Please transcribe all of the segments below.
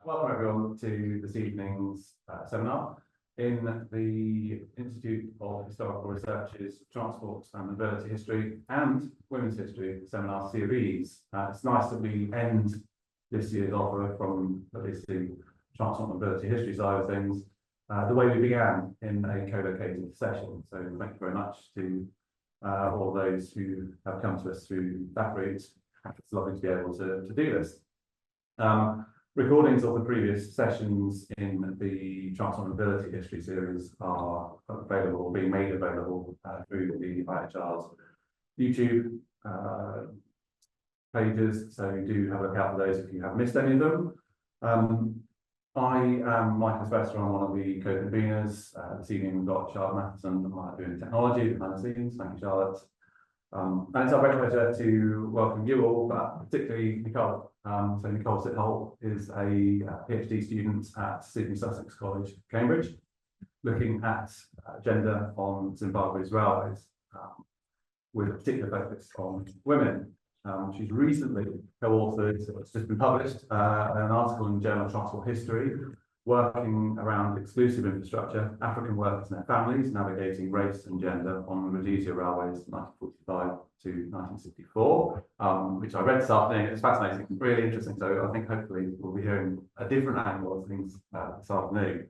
Welcome everyone to this evening's seminar in the Institute of Historical Research's Transport and Mobility History and Women's History seminar series. It's nice that we end this year's offer from at least the Transport and Mobility History side of things the way we began in a co-located session. So thank you very much to all those who have come to us through that route. It's lovely to be able to do this. Recordings of the previous sessions in the Transport and Mobility History series are available, being made available through the IHR's YouTube pages. So do have a look out for those if you have missed any of them. I am Michael Spester. I'm one of the co-conveners. This evening we've got Charlotte Matheson doing technology behind the scenes. Thank you, Charlotte. And it's our great pleasure to welcome you all, but particularly Nicole. So Nicole Sithole is a PhD student at Sydney Sussex College, Cambridge, looking at gender on Zimbabwe's railways, with a particular focus on women. She's recently co-authored, it's just been published, an article in the Journal of Transport History, working around exclusive infrastructure, African workers and their families, navigating race and gender on Rhodesia Railways 1945 to 1964, which I read this afternoon. It's fascinating, really interesting. So I think hopefully we'll be hearing a different angle of things this afternoon.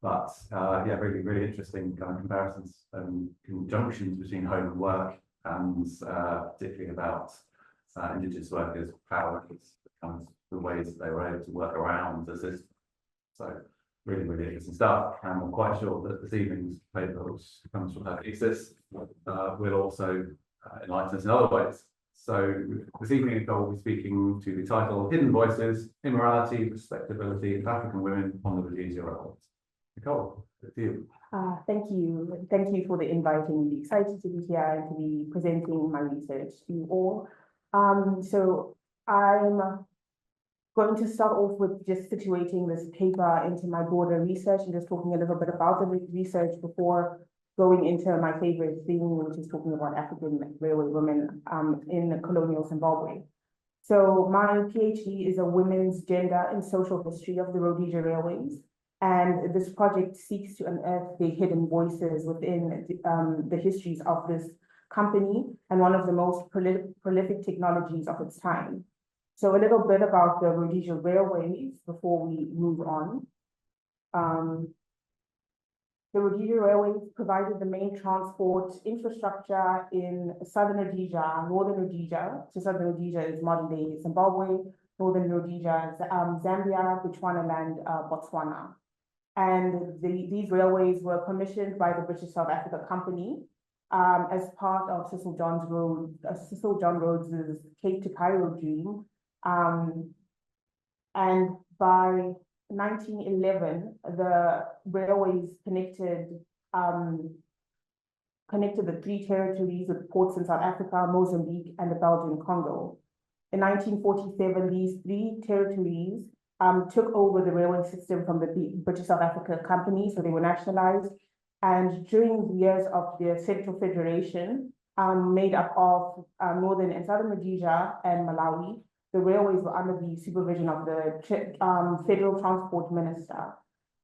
But yeah, really, really interesting kind of comparisons and conjunctions between home and work, and particularly about Indigenous workers, power workers, kind of the ways that they were able to work around the system. So really, really interesting stuff. And I'm quite sure that this evening's paper, which comes from her thesis, will also enlighten us in other ways. So this evening, Nicole will be speaking to the title Hidden Voices, Immorality, Respectability of African Women on the Rhodesia Railways. Nicole, to you. Thank you. Thank you for the invite. I'm really excited to be here and to be presenting my research to you all. So I'm going to start off with just situating this paper into my broader research and just talking a little bit about the research before going into my favorite theme, which is talking about African railway women in colonial Zimbabwe. So my PhD is a women's gender and social history of the Rhodesia Railways. And this project seeks to unearth the hidden voices within the histories of this company and one of the most prolific technologies of its time. So a little bit about the Rhodesia Railways before we move on. The Rhodesia Railways provided the main transport infrastructure in southern Rhodesia, northern Rhodesia. So southern Rhodesia is modern day Zimbabwe, northern Rhodesia is Zambia, Botswana, Botswana. And these railways were commissioned by the British South Africa Company as part of Cecil John Rhodes' Cape to Cairo dream. And by 1911, the railways connected the three territories with ports in South Africa, Mozambique, and the Belgian Congo. In 1947, these three territories took over the railway system from the British South Africa Company, so they were nationalized. And during the years of the Central Federation, made up of Northern and Southern Rhodesia and Malawi, the railways were under the supervision of the Federal Transport Minister.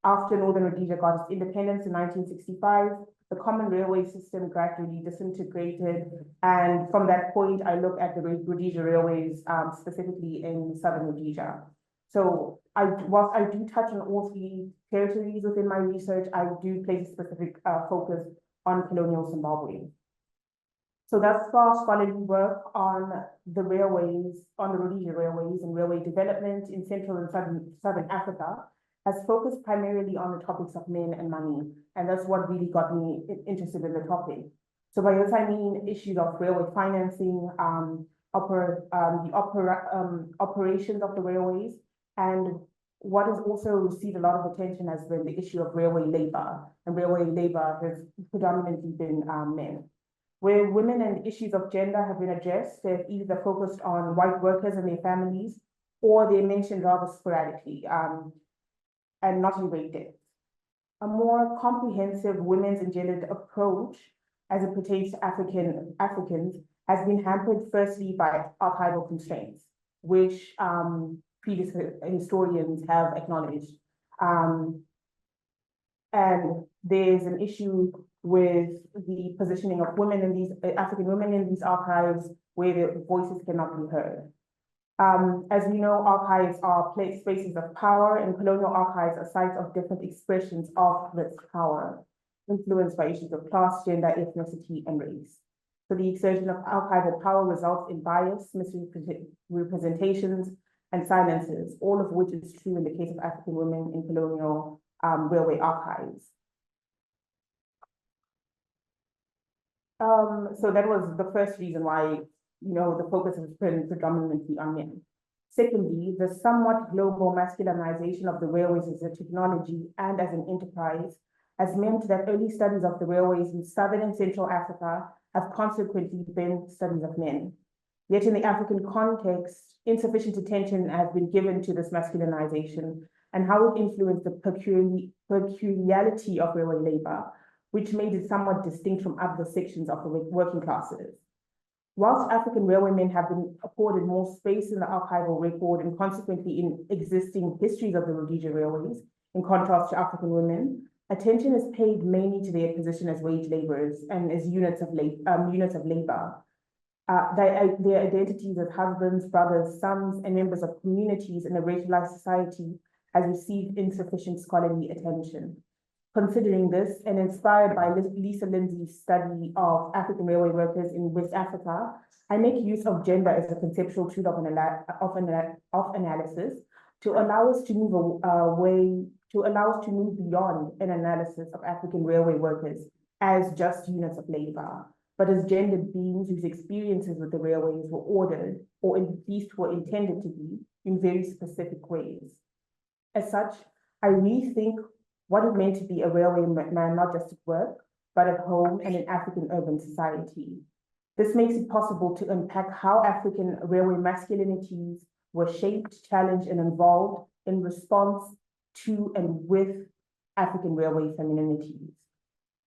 After Northern Rhodesia got its independence in 1965, the common railway system gradually disintegrated. And from that point, I look at the Rhodesia Railways specifically in Southern Rhodesia. So whilst I do touch on all three territories within my research, I do place a specific focus on colonial Zimbabwe. So thus far, scholarly work on the railways, on the Rhodesia Railways and railway development in Central and Southern Africa has focused primarily on the topics of men and money. And that's what really got me interested in the topic. So by this, I mean issues of railway financing, operations of the railways. And what has also received a lot of attention has been the issue of railway labor. And railway labor has predominantly been men. Where women and issues of gender have been addressed, they've either focused on white workers and their families, or they're mentioned rather sporadically and not in great depth. A more comprehensive women's and gendered approach as it pertains to Africans has been hampered firstly by archival constraints, which previous historians have acknowledged. And there's an issue with the positioning of women in these African women in these archives where their voices cannot be heard. As we know, archives are spaces of power, and colonial archives are sites of different expressions of this power, influenced by issues of class, gender, ethnicity, and race. So the exertion of archival power results in bias, misrepresentations, and silences, all of which is true in the case of African women in colonial railway archives. So that was the first reason why, the focus has been predominantly on men. Secondly, the somewhat global masculinization of the railways as a technology and as an enterprise has meant that early studies of the railways in Southern and Central Africa have consequently been studies of men. Yet in the African context, insufficient attention has been given to this masculinization and how it influenced the peculiarity of railway labor, which made it somewhat distinct from other sections of the working classes. Whilst African railwaymen have been afforded more space in the archival record and consequently in existing histories of the Rhodesia Railways, in contrast to African women, attention is paid mainly to their position as wage laborers and as units of labor. Their identities as husbands, brothers, sons, and members of communities in a racialized society has received insufficient scholarly attention. Considering this, and inspired by Lisa Lindsay's study of African railway workers in West Africa, I make use of gender as a conceptual tool of analysis to allow us to move beyond an analysis of African railway workers as just units of labor, but as gendered beings whose experiences with the railways were ordered, or at least were intended to be, in very specific ways. As such, I rethink what it meant to be a railwayman, not just at work, but at home and in African urban society. This makes it possible to unpack how African railway masculinities were shaped, challenged, and involved in response to and with African railway femininities.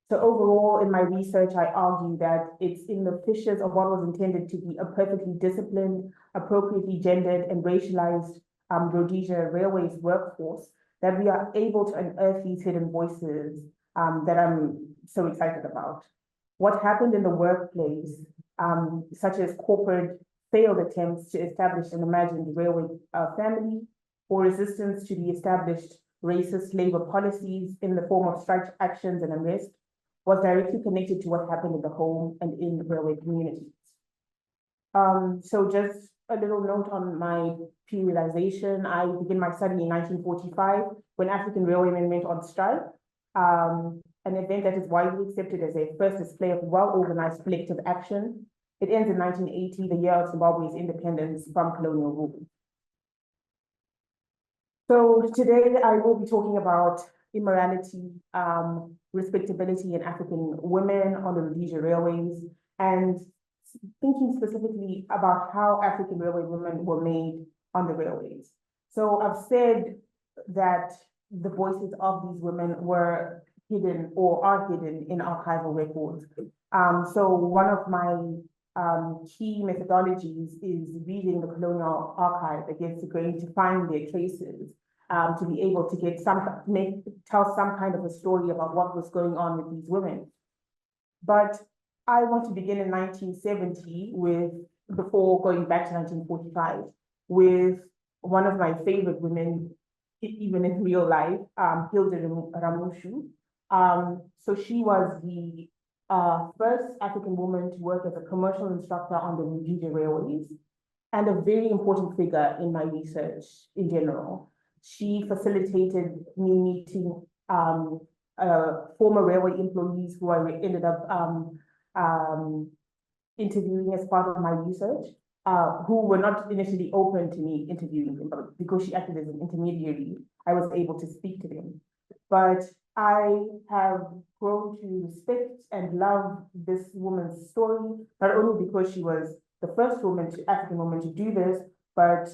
So overall, in my research, I argue that it's in the fissures of what was intended to be a perfectly disciplined, appropriately gendered, and racialized Rhodesia Railways workforce that we are able to unearth these hidden voices that I'm so excited about. What happened in the workplace, such as corporate failed attempts to establish an imagined railway family, or resistance to the established racist labor policies in the form of strike actions and unrest, was directly connected to what happened in the home and in the railway communities. So just a little note on my periodization. I began my study in 1945 when African railwaymen went on strike, an event that is widely accepted as a first display of well-organized collective action. It ends in 1980, the year of Zimbabwe's independence from colonial rule. So today I will be talking about immorality, respectability in African women on the Rhodesia Railways, and thinking specifically about how African railway women were made on the railways. So I've said that the voices of these women were hidden or are hidden in archival records. So one of my key methodologies is reading the colonial archive against the grain to find their traces, to be able to get tell some kind of a story about what was going on with these women. But I want to begin in 1970 before going back to 1945, with one of my favorite women, even in real life, Hilda Ramushu. So she was the first African woman to work as a commercial instructor on the Rhodesia Railways, and a very important figure in my research in general. She facilitated me meeting former railway employees who I ended up interviewing as part of my research, who were not initially open to me interviewing them, but because she acted as an intermediary, I was able to speak to them. But I have grown to respect and love this woman's story, not only because she was the first African woman to do this, but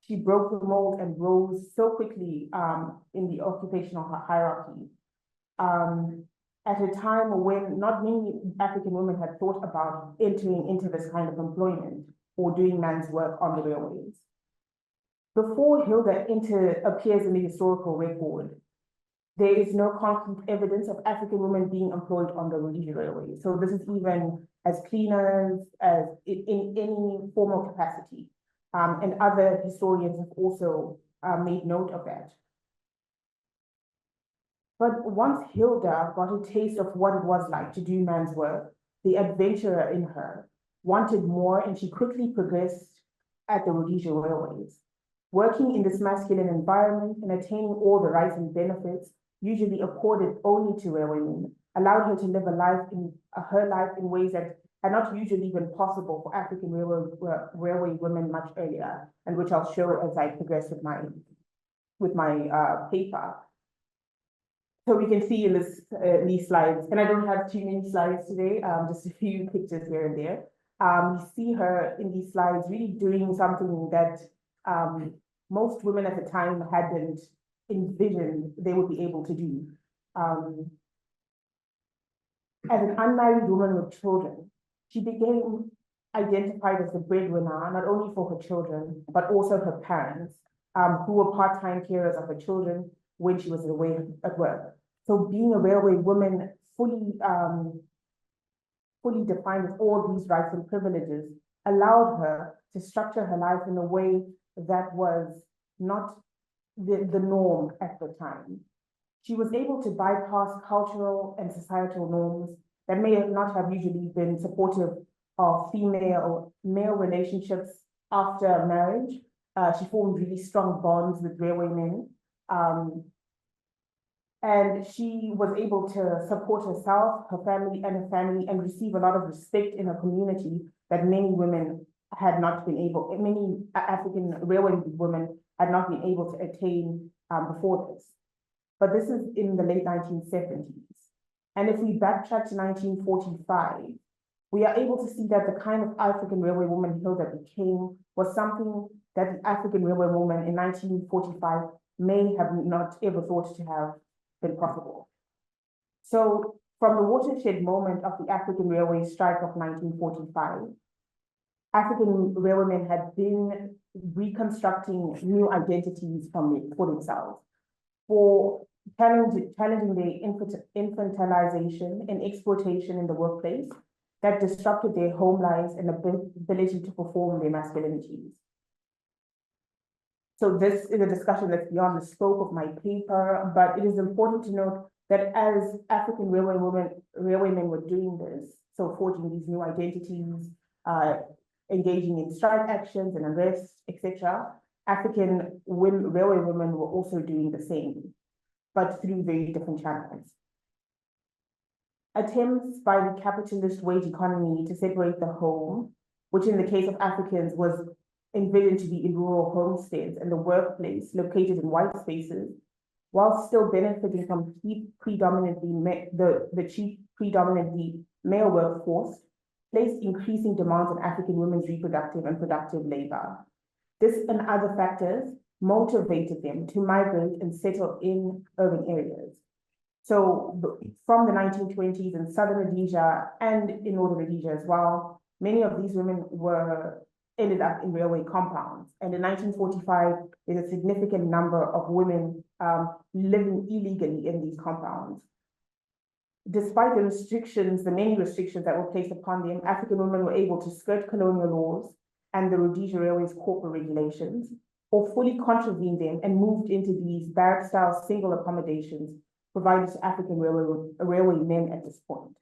she broke the mold and rose so quickly in the occupational hierarchy. At a time when not many African women had thought about entering into this kind of employment or doing man's work on the railways. Before Hilda appears in the historical record, there is no concrete evidence of African women being employed on the Rhodesia Railways. So this is even as cleaners, as in any formal capacity. And other historians have also made note of that. But once Hilda got a taste of what it was like to do man's work, the adventurer in her wanted more, and she quickly progressed at the Rhodesia Railways. Working in this masculine environment and attaining all the rights and benefits usually accorded only to railwaymen allowed her to live her life in ways that had not usually been possible for African railway women much earlier, and which I'll show as I progress with my paper. So we can see in these slides, and I don't have too many slides today, just a few pictures here and there. You see her in these slides really doing something that most women at the time hadn't envisioned they would be able to do. As an unmarried woman with children, she became identified as the breadwinner, not only for her children, but also her parents, who were part-time carers of her children when she was away at work. So being a railway woman fully defined with all these rights and privileges allowed her to structure her life in a way that was not the norm at the time. She was able to bypass cultural and societal norms that may not have usually been supportive of female-male relationships after marriage. She formed really strong bonds with railwaymen. And she was able to support herself, her family, and receive a lot of respect in her community that many women had not been able, many African railway women had not been able to attain before this. But this is in the late 1970s. And if we backtrack to 1945, we are able to see that the kind of African railway woman Hilda became was something that the African railway woman in 1945 may have not ever thought to have been possible. So from the watershed moment of the African Railway strike of 1945, African railwaymen had been reconstructing new identities for themselves, for challenging their infantilization and exploitation in the workplace that disrupted their home lives and ability to perform their masculinities. So this is a discussion that's beyond the scope of my paper, but it is important to note that as African railwaymen were doing this, so forging these new identities, engaging in strike actions and arrests, etc., African railway women were also doing the same, but through very different channels. Attempts by the capitalist wage economy to separate the home, which in the case of Africans was envisioned to be in rural homesteads and the workplace located in white spaces, while still benefiting from predominantly male workforce, placed increasing demands on African women's reproductive and productive labor. This and other factors motivated them to migrate and settle in urban areas. So from the 1920s in southern Rhodesia and in northern Rhodesia as well, many of these women ended up in railway compounds. And in 1945, there's a significant number of women living illegally in these compounds. Despite the many restrictions that were placed upon them, African women were able to skirt colonial laws and the Rhodesia Railways corporate regulations, or fully contravened them and moved into these barrack-style single accommodations provided to African railway men at this point.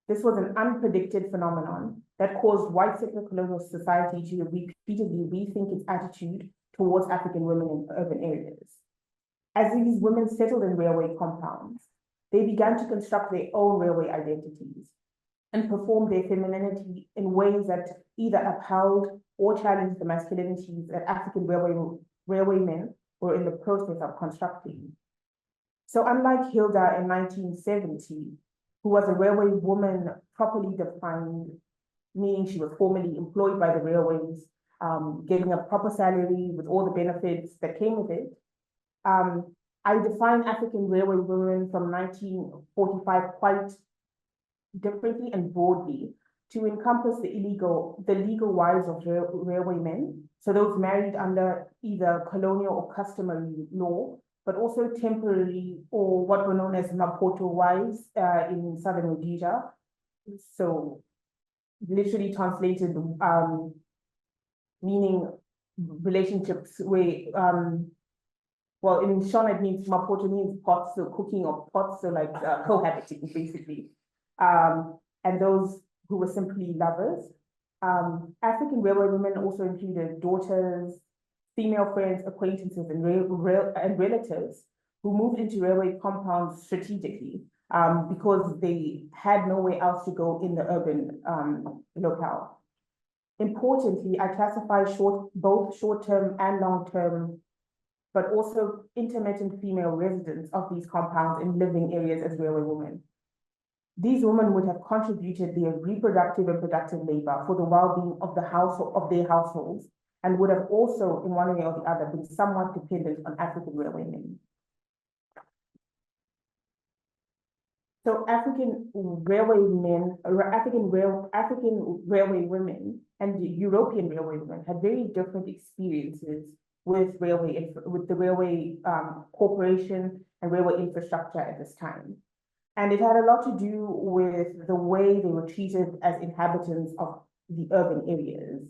This was an unpredicted phenomenon that caused white settler colonial society to repeatedly rethink its attitude towards African women in urban areas. As these women settled in railway compounds, they began to construct their own railway identities and perform their femininity in ways that either upheld or challenged the masculinities that African railway men were in the process of constructing. So unlike Hilda in 1970, who was a railway woman properly defined, meaning she was formally employed by the railways, getting a proper salary with all the benefits that came with it, I define African railway women from 1945 quite differently and broadly to encompass the legal wives of railwaymen, so those married under either colonial or customary law, but also temporary or what were known as Maputo wives in southern Rhodesia. So literally translated, meaning relationships where, well, in Shona it means Maputo means pots, so cooking of pots, so like cohabiting basically. And those who were simply lovers. African railway women also included daughters, female friends, acquaintances, and relatives who moved into railway compounds strategically because they had nowhere else to go in the urban locale. Importantly, I classify both short-term and long-term, but also intermittent female residents of these compounds in living areas as railway women. These women would have contributed their reproductive and productive labor for the well-being of their households, and would have also, in one way or the other, been somewhat dependent on African railwaymen. So African railway women and European railway women had very different experiences with the railway corporation and railway infrastructure at this time. And it had a lot to do with the way they were treated as inhabitants of the urban areas.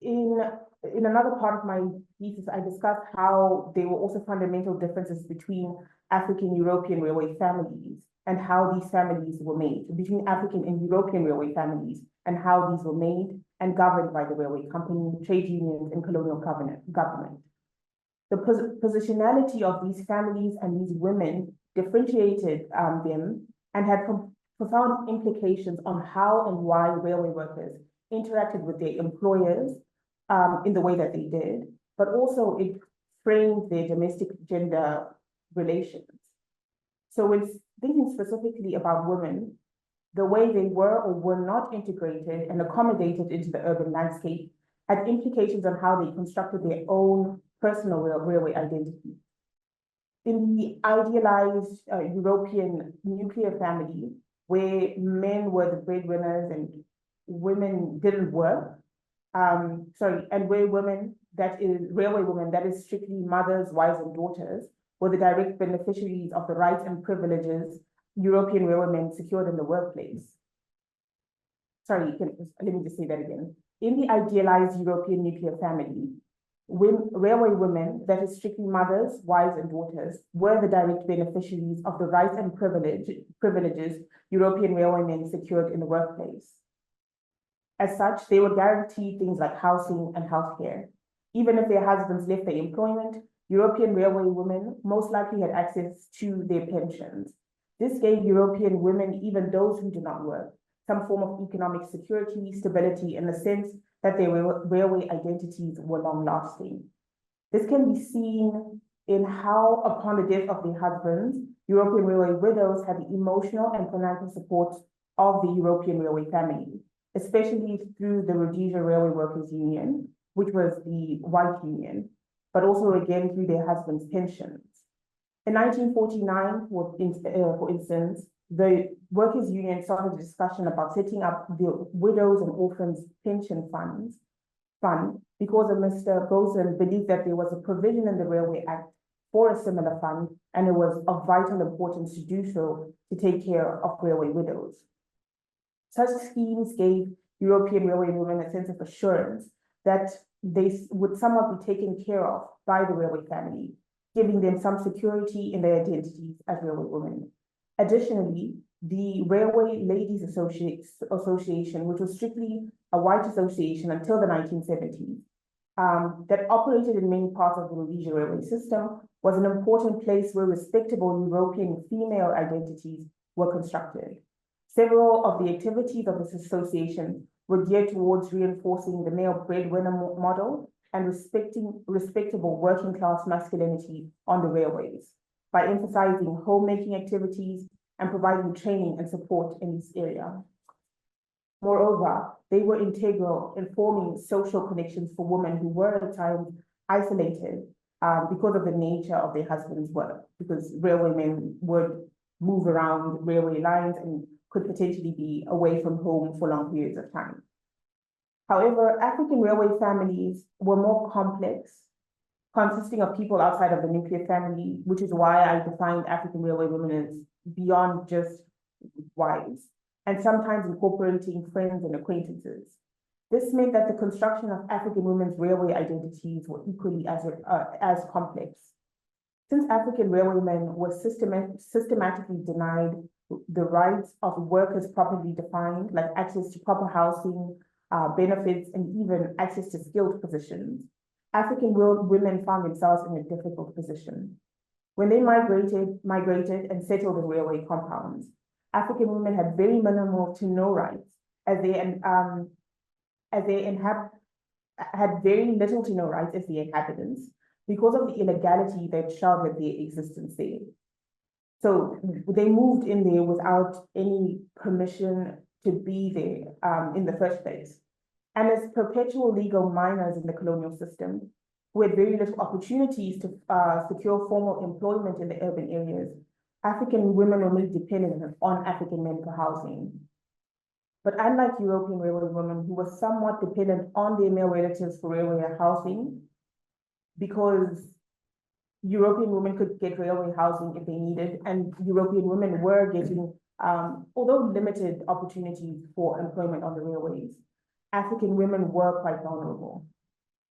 In another part of my thesis, I discussed how there were also fundamental differences between African European railway families and how these families were made, between African and European railway families and how these were made and governed by the railway company, trade unions, and colonial government. The positionality of these families and these women differentiated them and had profound implications on how and why railway workers interacted with their employers in the way that they did, but also it framed their domestic gender relations. So when thinking specifically about women, the way they were or were not integrated and accommodated into the urban landscape had implications on how they constructed their own personal railway identity. In the idealized European nuclear family, where men were the breadwinners and women didn't work, and where women, that is railway women, that is strictly mothers, wives, and daughters, were the direct beneficiaries of the rights and privileges European railwaymen secured in the workplace. Let me just say that again. In the idealized European nuclear family, railway women, that is strictly mothers, wives, and daughters, were the direct beneficiaries of the rights and privileges European railwaymen secured in the workplace. As such, they were guaranteed things like housing and healthcare. Even if their husbands left their employment, European railway women most likely had access to their pensions. This gave European women, even those who did not work, some form of economic security, stability, and a sense that their railway identities were long-lasting. This can be seen in how, upon the death of their husbands, European railway widows had the emotional and financial support of the European railway family, especially through the Rhodesia Railway Workers Union, which was the white union, but also again through their husbands' pensions. In 1949, for instance, the Workers' Union started a discussion about setting up the Widows and Orphans Pension Fund because of Mr. Boson believed that there was a provision in the Railway Act for a similar fund, and it was of vital importance to do so to take care of railway widows. Such schemes gave European railway women a sense of assurance that they would somewhat be taken care of by the railway family, giving them some security in their identities as railway women. Additionally, the Railway Ladies Association, which was strictly a white association until the 1970s, that operated in many parts of the Rhodesia railway system, was an important place where respectable European female identities were constructed. Several of the activities of this association were geared towards reinforcing the male breadwinner model and respectable working class masculinity on the railways by emphasizing homemaking activities and providing training and support in this area. Moreover, they were integral in forming social connections for women who were at times isolated because of the nature of their husband's work, because railwaymen would move around railway lines and could potentially be away from home for long periods of time. However, African railway families were more complex, consisting of people outside of the nuclear family, which is why I defined African railway women as beyond just wives, and sometimes incorporating friends and acquaintances. This meant that the construction of African women's railway identities were equally as complex. Since African railwaymen were systematically denied the rights of workers properly defined, like access to proper housing, benefits, and even access to skilled positions, African women found themselves in a difficult position. When they migrated and settled in railway compounds, African women had very minimal to no rights, as they had very little to no rights as the inhabitants because of the illegality that shrouded their existence there. So they moved in there without any permission to be there in the first place. And as perpetual legal minors in the colonial system, who had very little opportunities to secure formal employment in the urban areas, African women were made dependent on African men for housing. But unlike European railway women who were somewhat dependent on their male relatives for railway housing, because European women could get railway housing if they needed, and European women were getting, although limited opportunities for employment on the railways, African women were quite vulnerable.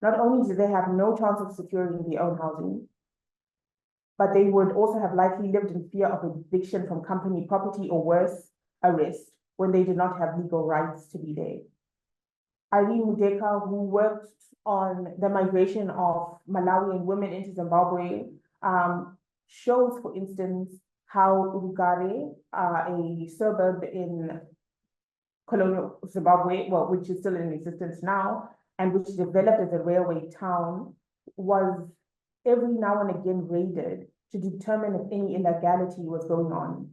Not only did they have no chance of securing their own housing, but they would also have likely lived in fear of eviction from company property or worse, arrest, when they did not have legal rights to be there. Irene Mudeka, who worked on the migration of Malawian women into Zimbabwe, shows, for instance, how Lugare, a suburb in colonial Zimbabwe, well, which is still in existence now, and which developed as a railway town, was every now and again raided to determine if any illegality was going on.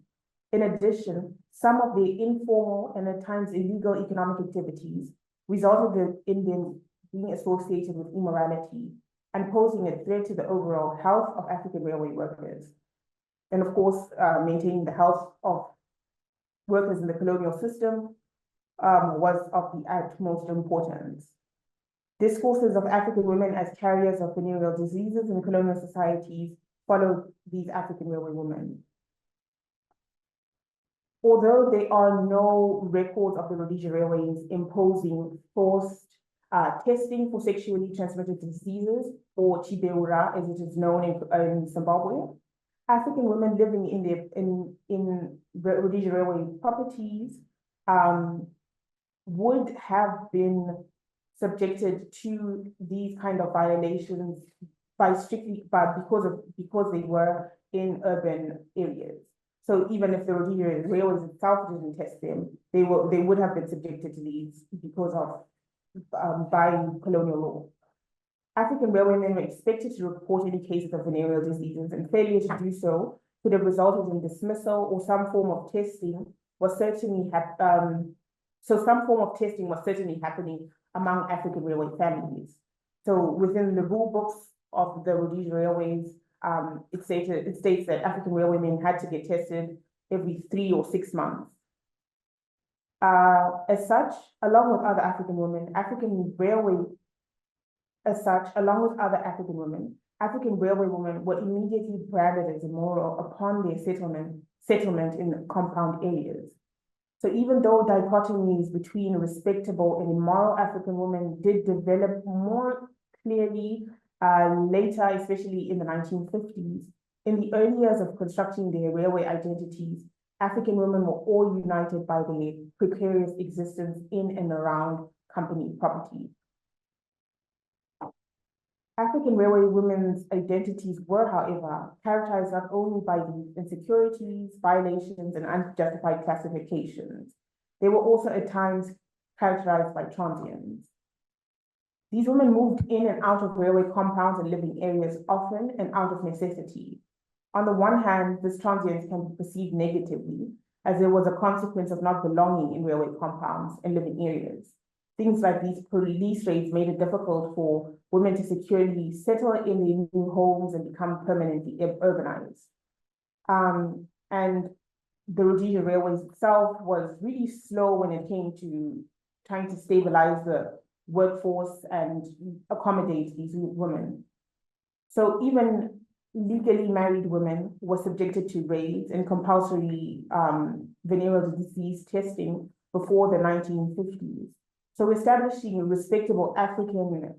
In addition, some of the informal and at times illegal economic activities resulted in them being associated with immorality and posing a threat to the overall health of African railway workers. And of course, maintaining the health of workers in the colonial system was of the utmost importance. Discourses of African women as carriers of venereal diseases in colonial societies followed these African railway women. Although there are no records of the Rhodesia Railways imposing forced testing for sexually transmitted diseases, or Chibeura as it is known in Zimbabwe, African women living in Rhodesia Railway properties would have been subjected to these kind of violations because they were in urban areas. So even if the Rhodesia Railways itself didn't test them, they would have been subjected to these because of by colonial law. African railwaymen were expected to report any cases of venereal diseases, and failure to do so could have resulted in dismissal or some form of testing was certainly happening among African railway families. So within the rule books of the Rhodesia Railways, it states that African railwaymen had to get tested every 3 or 6 months. As such, along with other African women, African railway women were immediately branded as immoral upon their settlement in compound areas. So even though dichotomies between respectable and immoral African women did develop more clearly later, especially in the 1950s, in the early years of constructing their railway identities, African women were all united by their precarious existence in and around company property. African railway women's identities were, however, characterized not only by the insecurities, violations, and unjustified classifications. They were also at times characterized by transience. These women moved in and out of railway compounds and living areas often and out of necessity. On the one hand, this transience can be perceived negatively, as there was a consequence of not belonging in railway compounds and living areas. Things like these police raids made it difficult for women to securely settle in their new homes and become permanently urbanized. And the Rhodesia Railways itself was really slow when it came to trying to stabilize the workforce and accommodate these women. So even legally married women were subjected to raids and compulsory venereal disease testing before the 1950s. So establishing respectable African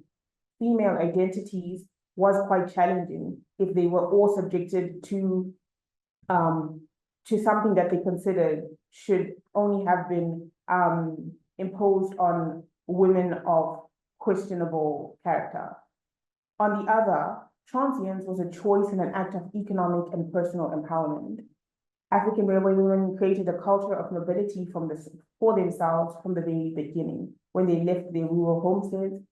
female identities was quite challenging if they were all subjected to something that they considered should only have been imposed on women of questionable character. On the other, transience was a choice and an act of economic and personal empowerment. African railway women created a culture of mobility for themselves from the very beginning, when they left their rural homesteads.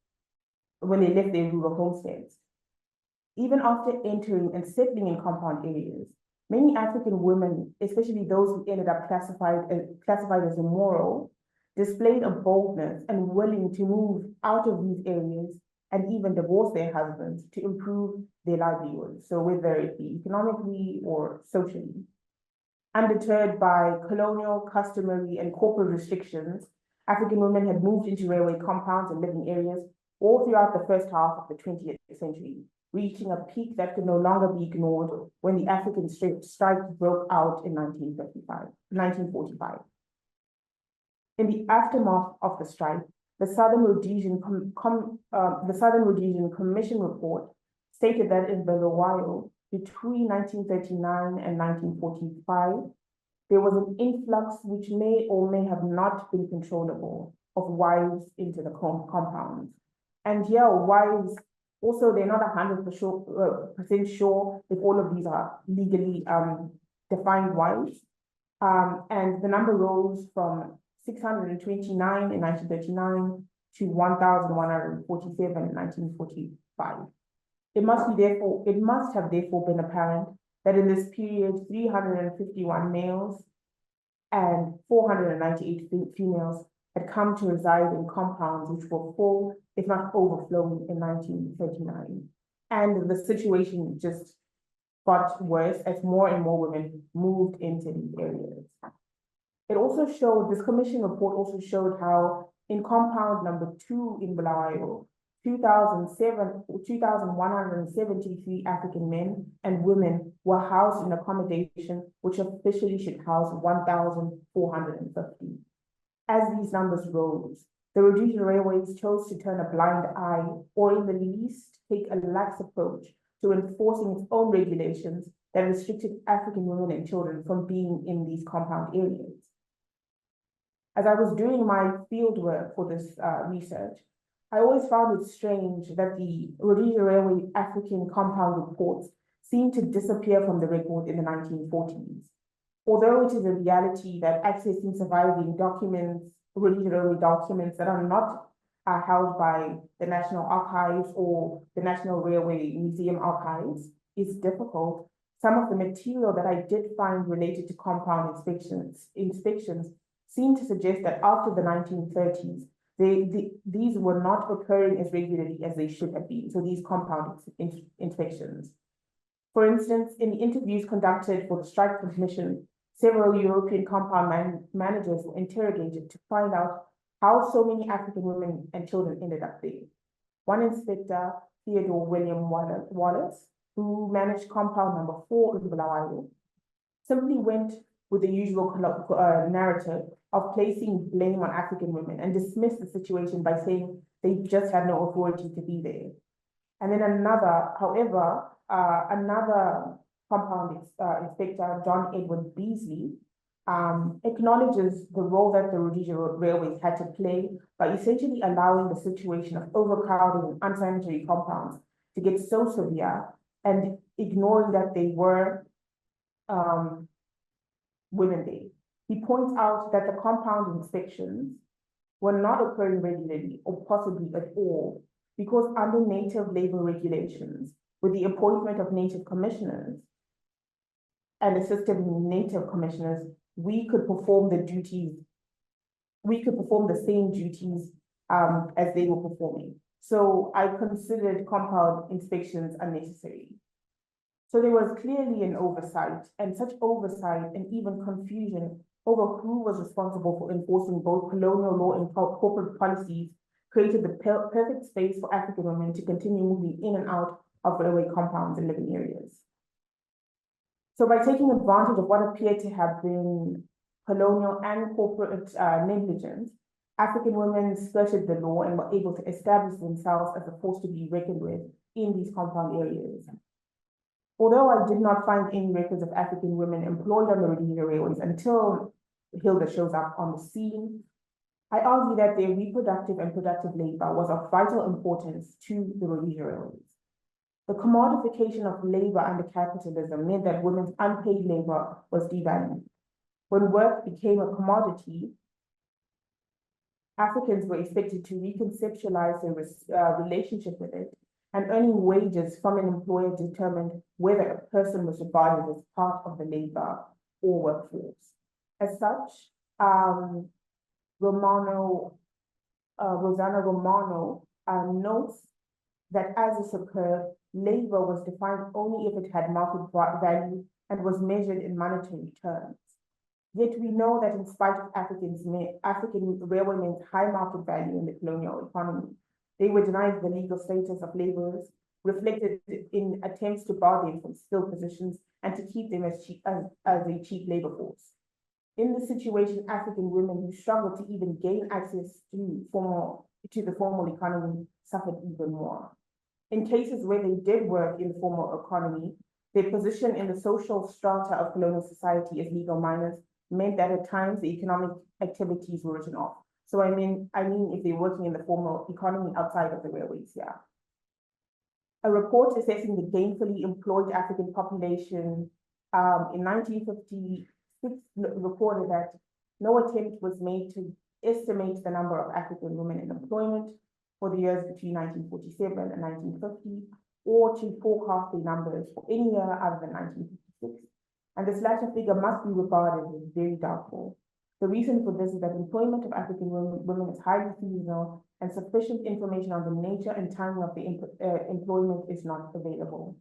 Even after entering and settling in compound areas, many African women, especially those who ended up classified as immoral, displayed a boldness and willing to move out of these areas and even divorce their husbands to improve their livelihoods. So whether it be economically or socially. Undeterred by colonial, customary, and corporate restrictions, African women had moved into railway compounds and living areas all throughout the first half of the 20th century, reaching a peak that could no longer be ignored when the African strike broke out in 1945. In the aftermath of the strike, the Southern Rhodesian Commission report stated that in Bulawayo, between 1939 and 1945, there was an influx which may or may have not been controllable of wives into the compounds. And yeah, wives, also they're not 100% sure if all of these are legally defined wives. And the number rose from 629 in 1939 to 1,147 in 1945. It must have therefore been apparent that in this period, 351 males and 498 females had come to reside in compounds which were full, if not overflowing, in 1939. And the situation just got worse as more and more women moved into these areas. It also showed, this commission report also showed how in compound number 2 in Bulawayo, 2,173 African men and women were housed in accommodation which officially should house 1,450. As these numbers rose, the Rhodesia Railways chose to turn a blind eye, or in the least take a lax approach to enforcing its own regulations that restricted African women and children from being in these compound areas. As I was doing my field work for this research, I always found it strange that the Rhodesia Railway African compound reports seemed to disappear from the record in the 1940s. Although it is a reality that accessing surviving documents, Rhodesia Railway documents that are not held by the National Archives or the National Railway Museum Archives is difficult, some of the material that I did find related to compound inspections seem to suggest that after the 1930s, these were not occurring as regularly as they should have been. So these compound inspections. For instance, in the interviews conducted for the strike commission, several European compound managers were interrogated to find out how so many African women and children ended up there. One inspector, Theodore William Wallace, who managed compound number 4 in Bulawayo, simply went with the usual narrative of placing blame on African women and dismissed the situation by saying they just had no authority to be there. And then another compound inspector, John Edward Beasley, acknowledges the role that the Rhodesia Railways had to play by essentially allowing the situation of overcrowding and unsanitary compounds to get so severe and ignoring that they were women there. He points out that the compound inspections were not occurring regularly or possibly at all because under native labor regulations, with the appointment of native commissioners and assistant native commissioners, we could perform the same duties as they were performing. So I considered compound inspections unnecessary. So there was clearly an oversight, and such oversight and even confusion over who was responsible for enforcing both colonial law and corporate policies created the perfect space for African women to continue moving in and out of railway compounds and living areas. So by taking advantage of what appeared to have been colonial and corporate negligence, African women skirted the law and were able to establish themselves as a force to be reckoned with in these compound areas. Although I did not find any records of African women employed on the Rhodesia Railways until Hilda shows up on the scene, I argue that their reproductive and productive labor was of vital importance to the Rhodesia Railways. The commodification of labor under capitalism meant that women's unpaid labor was devalued. When work became a commodity, Africans were expected to reconceptualize their relationship with it, and earning wages from an employer determined whether a person was regarded as part of the labor or workforce. As such, Rosanna Romano notes that as this occurred, labor was defined only if it had market value and was measured in monetary terms. Yet we know that in spite of African railwaymen's high market value in the colonial economy, they were denied the legal status of laborers, reflected in attempts to bargain for skilled positions and to keep them as a cheap labor force. In this situation, African women who struggled to even gain access to the formal economy suffered even more. In cases where they did work in the formal economy, their position in the social strata of colonial society as legal minors meant that at times the economic activities were written off. So I mean if they're working in the formal economy outside of the railways, yeah. A report assessing the gainfully employed African population in 1956 reported that no attempt was made to estimate the number of African women in employment for the years between 1947 and 1950, or to forecast the numbers for any year other than 1956. And this latter figure must be regarded as very doubtful. The reason for this is that employment of African women is highly seasonal, and sufficient information on the nature and timing of the employment is not available.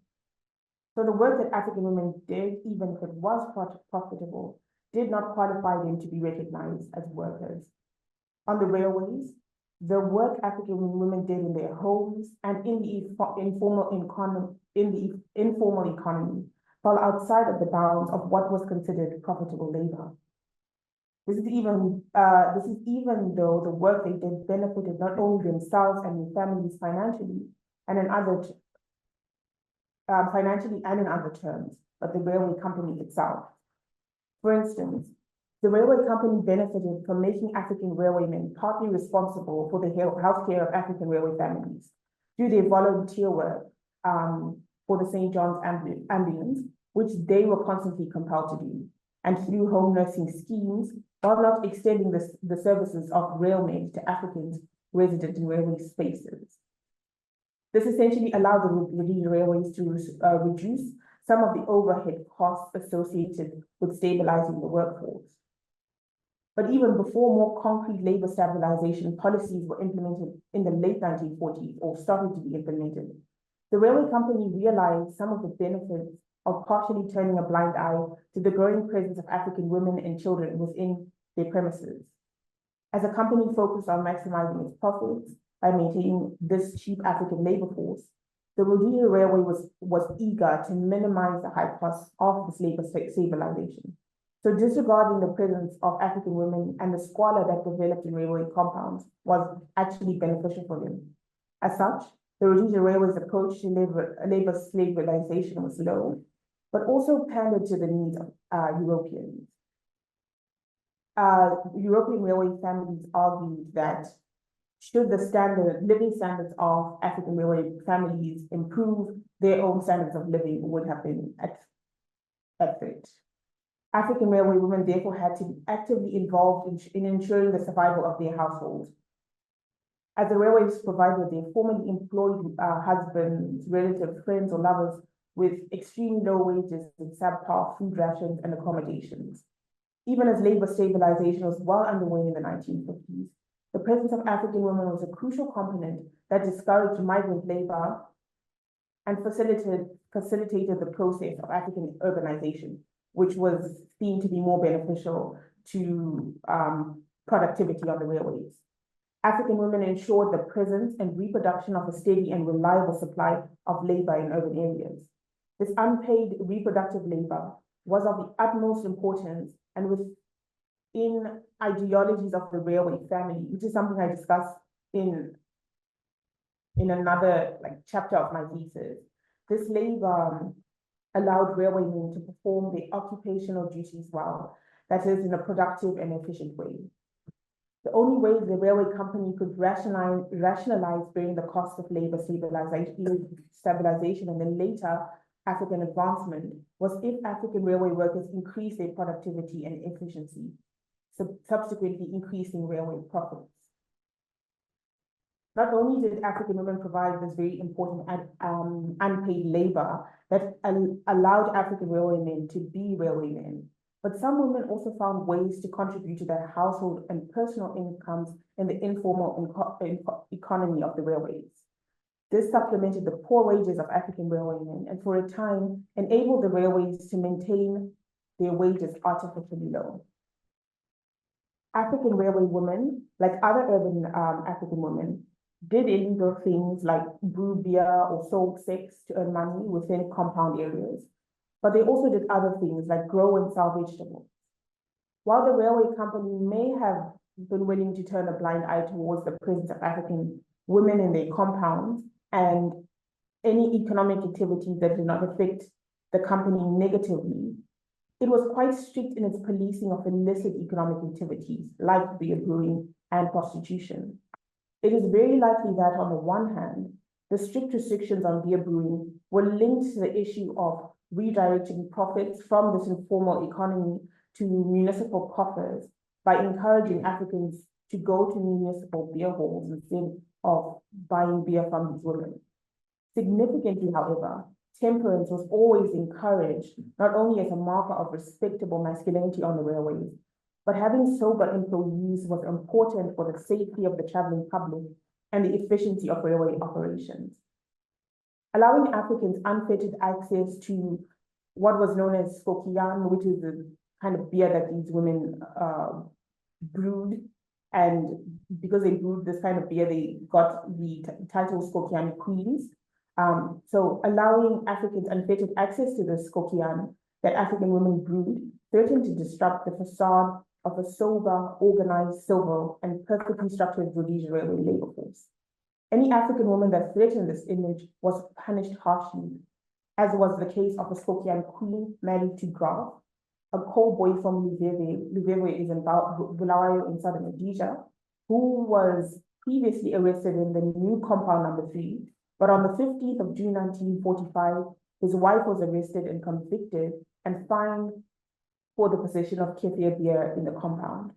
So the work that African women did, even if it was profitable, did not qualify them to be recognized as workers. On the railways, the work African women did in their homes and in the informal economy fell outside of the bounds of what was considered profitable labor. This is even though the work they did benefited not only themselves and their families financially and in other terms, but the railway company itself. For instance, the railway company benefited from making African railwaymen partly responsible for the healthcare of African railway families through their volunteer work for the St. John's Ambulance, which they were constantly compelled to do, and through home nursing schemes, while not extending the services of railmen to Africans resident in railway spaces. This essentially allowed the Rhodesia Railways to reduce some of the overhead costs associated with stabilizing the workforce. But even before more concrete labor stabilization policies were implemented in the late 1940s or started to be implemented, the railway company realized some of the benefits of partially turning a blind eye to the growing presence of African women and children within their premises. As a company focused on maximizing its profits by maintaining this cheap African labor force, the Rhodesia Railway was eager to minimize the high costs of this labor stabilization. So disregarding the presence of African women and the squalor that developed in railway compounds was actually beneficial for them. As such, the Rhodesia Railway's approach to labor stabilization was low, but also pandered to the needs of Europeans. European railway families argued that should the living standards of African railway families improve, their own standards of living would have been at threat. African railway women therefore had to be actively involved in ensuring the survival of their households. As the railways provided their formerly employed husbands, relatives, friends, or lovers with extremely low wages and subpar food rations and accommodations. Even as labor stabilization was well underway in the 1950s, The presence of African women was a crucial component that discouraged migrant labor and facilitated the process of African urbanization, which was seen to be more beneficial to productivity on the railways. African women ensured the presence and reproduction of a steady and reliable supply of labor in urban areas. This unpaid reproductive labor was of the utmost importance and within ideologies of the railway family, which is something I discussed in another chapter of my thesis. This labor allowed railwaymen to perform their occupational duties well, that is, in a productive and efficient way. The only way the railway company could rationalize bearing the cost of labor stabilization and then later African advancement was if African railway workers increased their productivity and efficiency, subsequently increasing railway profits. Not only did African women provide this very important unpaid labor that allowed African railwaymen to be railwaymen, but some women also found ways to contribute to their household and personal incomes in the informal economy of the railways. This supplemented the poor wages of African railwaymen and for a time enabled the railways to maintain their wages artificially low. African railway women, like other urban African women, did illegal things like brew beer or sold sex to earn money within compound areas, but they also did other things like grow and sell vegetables. While the railway company may have been willing to turn a blind eye towards the presence of African women in their compounds and any economic activities that did not affect the company negatively, it was quite strict in its policing of illicit economic activities like beer brewing and prostitution. It is very likely that on the one hand, the strict restrictions on beer brewing were linked to the issue of redirecting profits from this informal economy to municipal coffers by encouraging Africans to go to municipal beer halls instead of buying beer from these women. Significantly, however, temperance was always encouraged, not only as a marker of respectable masculinity on the railways, but having sober employees was important for the safety of the traveling public and the efficiency of railway operations. Allowing Africans unfettered access to what was known as skokian, which is the kind of beer that these women brewed. And because they brewed this kind of beer, they got the title Skokian Queens. So allowing Africans unfettered access to the skokian that African women brewed threatened to disrupt the facade of a sober, organized, civil, and perfectly structured Rhodesia Railway labor force. Any African woman that threatened this image was punished harshly, as was the case of a Skokian queen married to Graf, a coal boy from Luveve is in Bulawayo in southern Rhodesia, who was previously arrested in the new compound number 3, but on the 15th of June 1945, his wife was arrested and convicted and fined for the possession of kefir beer in the compound.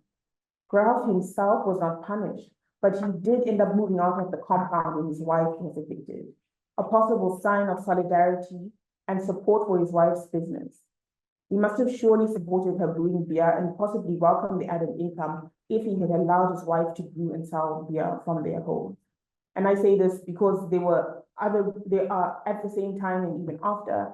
Graf himself was not punished, but he did end up moving out of the compound when his wife was evicted, a possible sign of solidarity and support for his wife's business. He must have surely supported her brewing beer and possibly welcomed the added income if he had allowed his wife to brew and sell beer from their home. And I say this because there are at the same time and even after,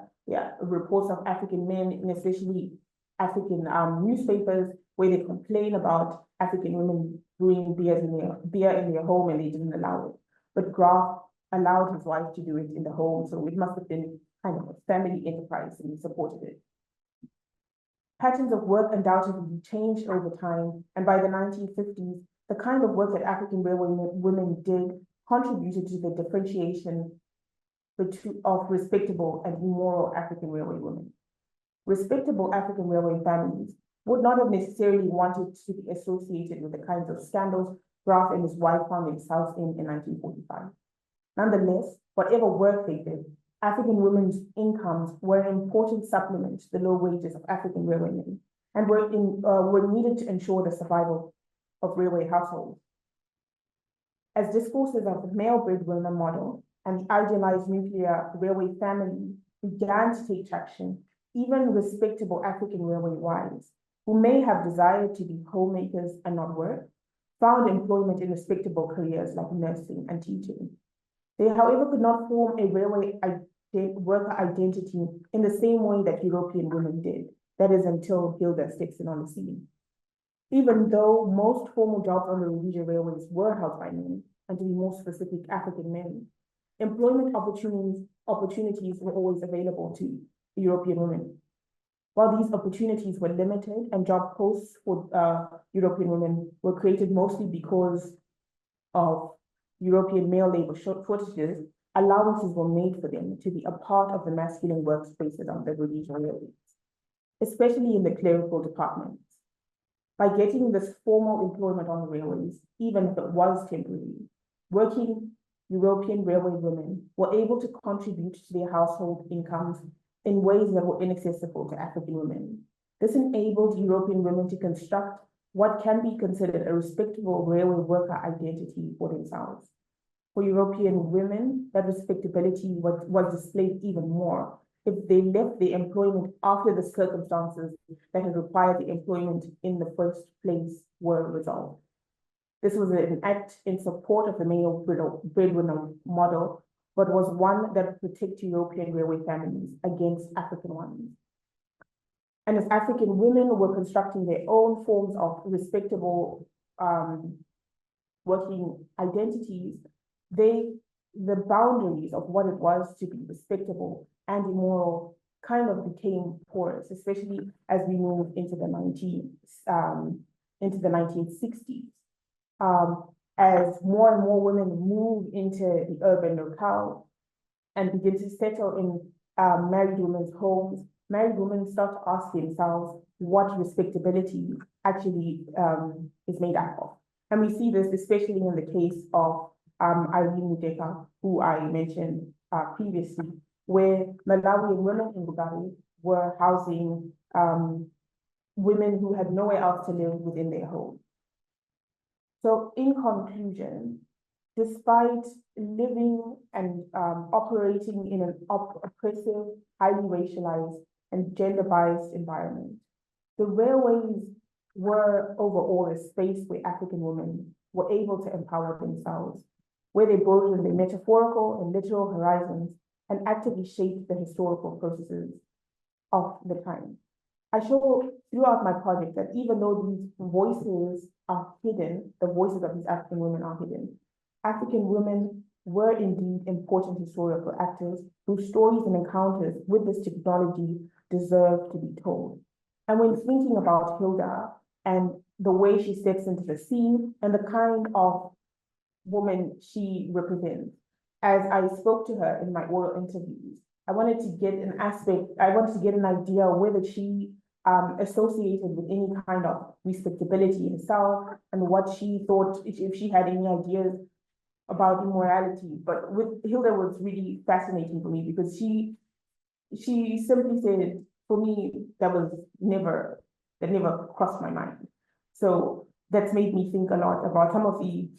reports of African men, and especially African newspapers, where they complain about African women brewing beer in their home and they didn't allow it. But Graf allowed his wife to do it in the home, so it must have been kind of a family enterprise and he supported it. Patterns of work undoubtedly changed over time, and by the 1950s, the kind of work that African railway women did contributed to the differentiation of respectable and immoral African railway women. Respectable African railway families would not have necessarily wanted to be associated with the kinds of scandals Graf and his wife found themselves in 1945. Nonetheless, whatever work they did, African women's incomes were an important supplement to the low wages of African railwaymen and were needed to ensure the survival of railway households. As discourses of the male breadwinner model and the idealized nuclear railway family began to take traction, even respectable African railway wives, who may have desired to be homemakers and not work, found employment in respectable careers like nursing and teaching. They, however, could not form a railway worker identity in the same way that European women did. That is until Hilda steps in on the scene. Even though most formal jobs on the Rhodesia Railways were held by men, and to be more specific, African men, employment opportunities were always available to European women. While these opportunities were limited and job posts for European women were created mostly because of European male labor shortages, allowances were made for them to be a part of the masculine workspaces on the Rhodesia Railways, especially in the clerical departments. By getting this formal employment on the railways, even if it was temporary, working European railway women were able to contribute to their household incomes in ways that were inaccessible to African women. This enabled European women to construct what can be considered a respectable railway worker identity for themselves. For European women, that respectability was displayed even more if they left their employment after the circumstances that had required the employment in the first place were resolved. This was an act in support of the male breadwinner model, but was one that protected European railway families against African ones. And as African women were constructing their own forms of respectable working identities, the boundaries of what it was to be respectable and immoral kind of became porous, especially as we move into the 1960s. As more and more women move into the urban locale and begin to settle in married women's homes, married women start to ask themselves what respectability actually is made up of. And we see this especially in the case of Irene Mudeka, who I mentioned previously, where Malawian women in Bugari were housing women who had nowhere else to live within their home. So in conclusion, despite living and operating in an oppressive, highly racialized and gender-biased environment, the railways were overall a space where African women were able to empower themselves, where they broadened their metaphorical and literal horizons and actively shaped the historical processes of the time. I show throughout my project that even though these voices are hidden, the voices of these African women are hidden, African women were indeed important historical actors whose stories and encounters with this technology deserve to be told. And when thinking about Hilda and the way she steps into the scene and the kind of woman she represents, as I spoke to her in my oral interviews, I wanted to get an idea whether she associated with any kind of respectability herself and what she thought, if she had any ideas about immorality. But with Hilda was really fascinating for me because she simply said, for me, that never crossed my mind. So that's made me think a lot about some of the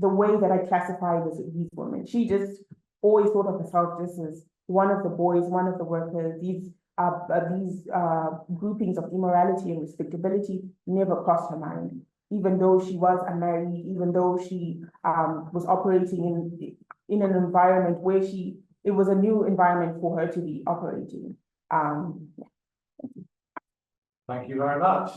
way that I classify these women. She just always thought of herself just as one of the boys, one of the workers. These groupings of immorality and respectability never crossed her mind, even though she was unmarried, even though she was operating in an environment where it was a new environment for her to be operating. Thank you very much.